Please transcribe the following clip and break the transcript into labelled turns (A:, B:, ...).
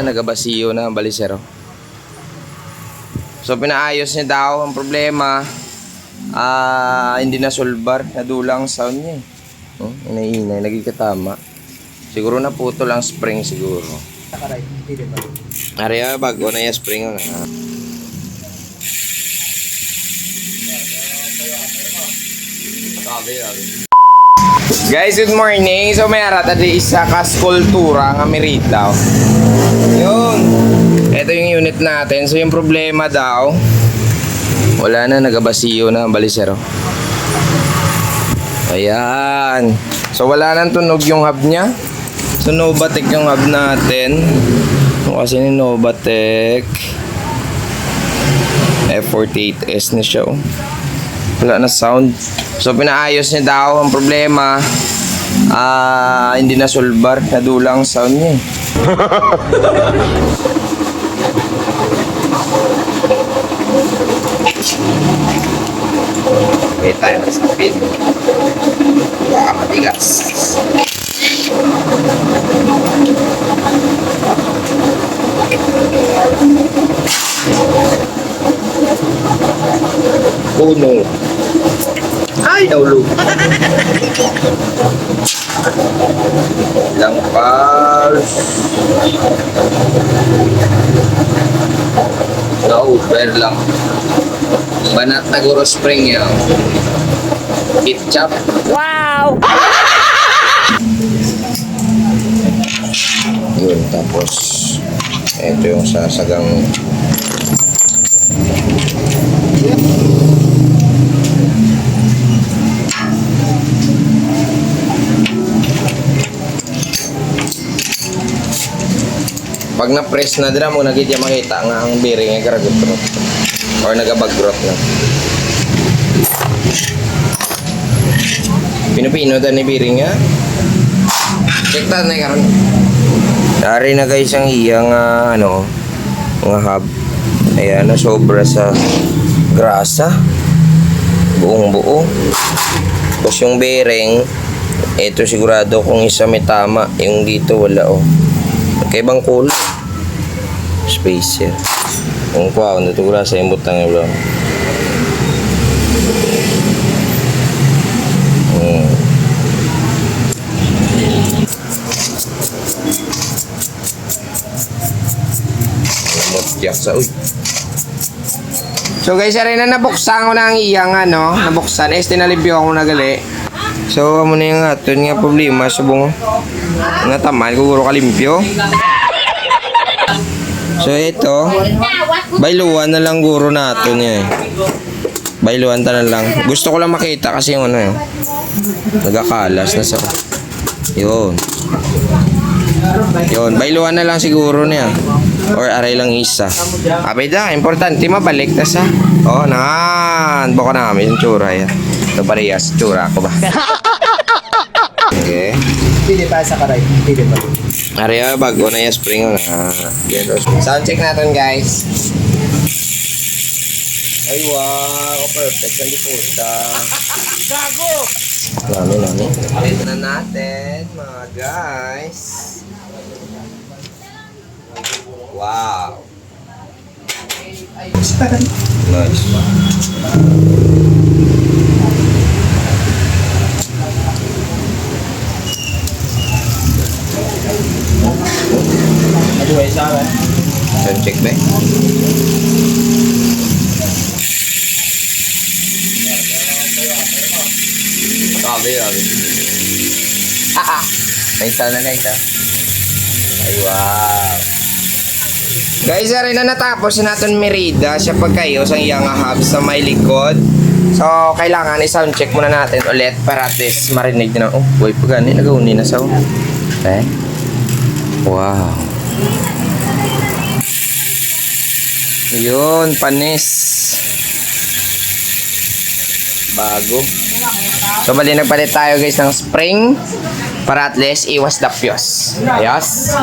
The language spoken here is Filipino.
A: na, nagabasiyo na ang balisero. So pinaayos niya daw, ang problema hindi na solbar, nadulang sound niya eh. Inainay, naging katama. Siguro na puto lang spring siguro. Ariya, bago na yung spring na. Guys, good morning. So may arat at isa ka skulptura nga Merida. Yun. Ito yung unit natin. So yung problema daw, wala na, nagabasiyo na ang balisero. Ayan. So wala nang tunog yung hub niya. So Novatec yung hub natin. Kasi ni Novatec F48S na siya. Wala na sound. So pinaayos niya daw, ang problema hindi na solbar, nadulang sound niya eh. Okay, tayo na sa pin. Baka matigas. Puno. Ay, naulog. Ilang pals. Na-over lang. Banat na guro spring yan. Ketchup. Wow! Yun, tapos ito yung sasagang pag na-press na dira mo nagidya makita nga ang bearing ay karagutrot or nagabagrot na. Pinupino ta ni bearing nga. Check ta na karon. Dari na guys ang iyang mga hub. Ayan na sobra sa grasa. Buong buo. Tapos yung bearing, ito sigurado kung isa may tama, yung dito wala Magkaibang kulay. Spacer. Kung kuha, natugura sa imbot ng ibang. Namutyak sa So guys, rin na nabuksan ko na ang iyang nabuksan. Tinalibyo ako na gali. So, amo na yung aton nga problema. Subong nga taman, kuguro kalimpyo. So, ito. Bailuan na lang guro natin niya eh. Bailuan ta na lang. Gusto ko lang makita kasi yung yun. Nagakalas na sa. Yun. Yun. Bailuan na lang siguro niya. Or aray lang isa. Abay da, importante mabalik ta sa. Nan. Baka namin yung tsura yan. Ito parehas, tsura ko ba? Okay.
B: Hindi pa sa karay. Hindi pa.
A: Ariya, bago na yung spring. Sound check natin guys. Ay wow, perfect ang liputa. Gago! Lami. Ito na natin mga guys. Wow. Nice. Sound check ba? Sabi. Naisa na. Ay wow. Guys, rin na natapos na natin Merida. Siya pagkayo sa iyang hub sa may likod. So, kailangan i-sound check muna natin ulit para at least marinig na. Oh, boy, pagani, nag-uni na sound. Okay. Wow. Yun, panis. Bago. So, bali nagpalit tayo guys ng spring para at least iwas dapyos. Ayos.